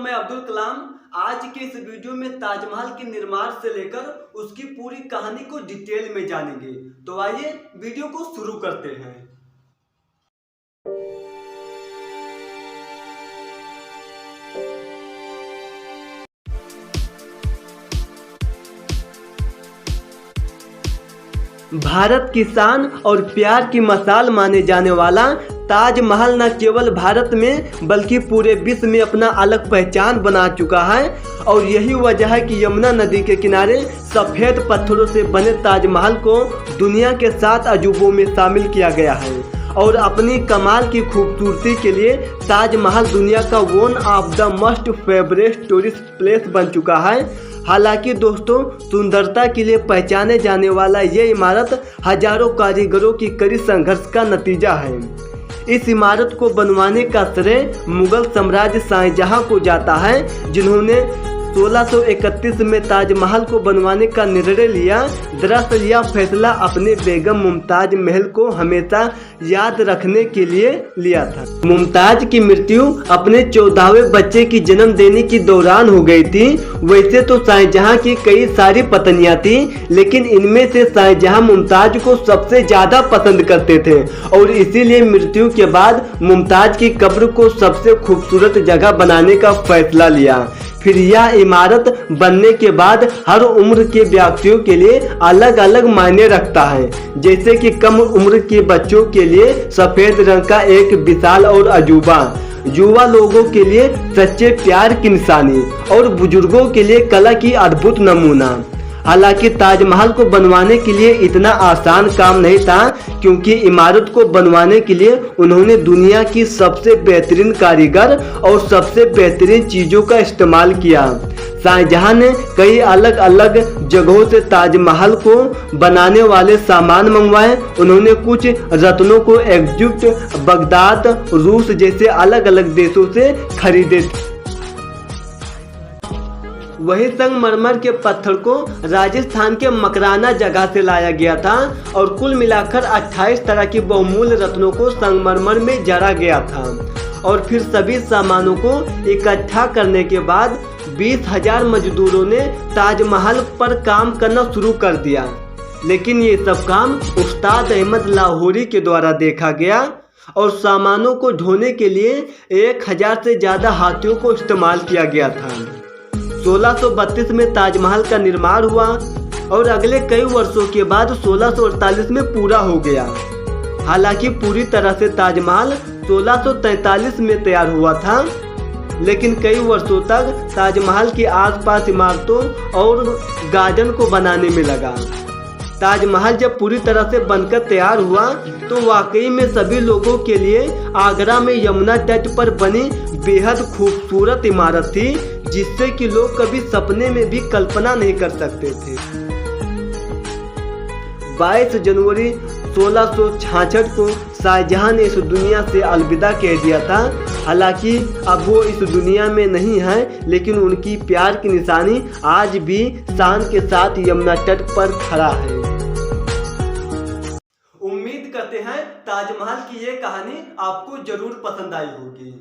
मैं अब्दुल कलाम आज के इस वीडियो में ताजमहल के निर्माण से लेकर उसकी पूरी कहानी को डिटेल में जानेंगे। तो आइए वीडियो को शुरू करते हैं। भारत की शान और प्यार की मिसाल माने जाने वाला ताजमहल न केवल भारत में बल्कि पूरे विश्व में अपना अलग पहचान बना चुका है। और यही वजह है कि यमुना नदी के किनारे सफ़ेद पत्थरों से बने ताजमहल को दुनिया के 7 अजूबों में शामिल किया गया है। और अपनी कमाल की खूबसूरती के लिए ताजमहल दुनिया का one of the most favourite tourist place बन चुका है। हालांकि दोस्तों, सुंदरता के लिए पहचाने जाने वाला ये इमारत हजारों कारीगरों की कड़ी संघर्ष का नतीजा है। इस इमारत को बनवाने का श्रेय मुगल साम्राज्य शाहजहां को जाता है, जिन्होंने 1631 में ताजमहल को बनवाने का निर्णय लिया। दरअसल यह फैसला अपने बेगम मुमताज महल को हमेशा याद रखने के लिए लिया था। मुमताज की मृत्यु अपने 14वें बच्चे की जन्म देने के दौरान हो गई थी। वैसे तो शाहजहां की कई सारी पत्नियां थी, लेकिन इनमें से शाहजहां मुमताज को सबसे ज्यादा पसंद करते थे और इसीलिए मृत्यु के बाद मुमताज की कब्र को सबसे खूबसूरत जगह बनाने का फैसला लिया। फिर यह इमारत बनने के बाद हर उम्र के व्यक्तियों के लिए अलग अलग मायने रखता है। जैसे कि कम उम्र के बच्चों के लिए सफेद रंग का एक विशाल और अजूबा, युवा लोगों के लिए सच्चे प्यार की निशानी और बुजुर्गों के लिए कला की अद्भुत नमूना। हालांकि ताजमहल को बनवाने के लिए इतना आसान काम नहीं था, क्योंकि इमारत को बनवाने के लिए उन्होंने दुनिया की सबसे बेहतरीन कारीगर और सबसे बेहतरीन चीज़ों का इस्तेमाल किया। शाहजहां ने कई अलग अलग जगहों से ताजमहल को बनाने वाले सामान मंगवाए। उन्होंने कुछ रत्नों को इजिप्ट, बगदाद, रूस जैसे अलग अलग देशों से खरीदे थे। वही संगमरमर के पत्थर को राजस्थान के मकराना जगह से लाया गया था और कुल मिलाकर 28 तरह की बहुमूल्य रत्नों को संगमरमर में जड़ा गया था। और फिर सभी सामानों को इकट्ठा करने के बाद 20,000 मजदूरों ने ताजमहल पर काम करना शुरू कर दिया। लेकिन ये सब काम उस्ताद अहमद लाहौरी के द्वारा देखा गया और सामानों को ढोने के लिए 1000 से ज़्यादा हाथियों को इस्तेमाल किया गया था। 1632 में ताजमहल का निर्माण हुआ और अगले कई वर्षों के बाद 1648 में पूरा हो गया। हालांकि पूरी तरह से ताजमहल 1643 में तैयार हुआ था, लेकिन कई वर्षों तक ताजमहल के आसपास इमारतों और गार्डन को बनाने में लगा। ताजमहल जब पूरी तरह से बनकर तैयार हुआ तो वाकई में सभी लोगों के लिए आगरा में यमुना तट पर बनी बेहद खूबसूरत इमारत थी, जिससे कि लोग कभी सपने में भी कल्पना नहीं कर सकते थे। 22 जनवरी 1666 को शाहजहां ने इस दुनिया से अलविदा कह दिया था। हालांकि अब वो इस दुनिया में नहीं है, लेकिन उनकी प्यार की निशानी आज भी शान के साथ यमुना तट पर खड़ा है। उम्मीद करते हैं ताजमहल की ये कहानी आपको जरूर पसंद आई होगी।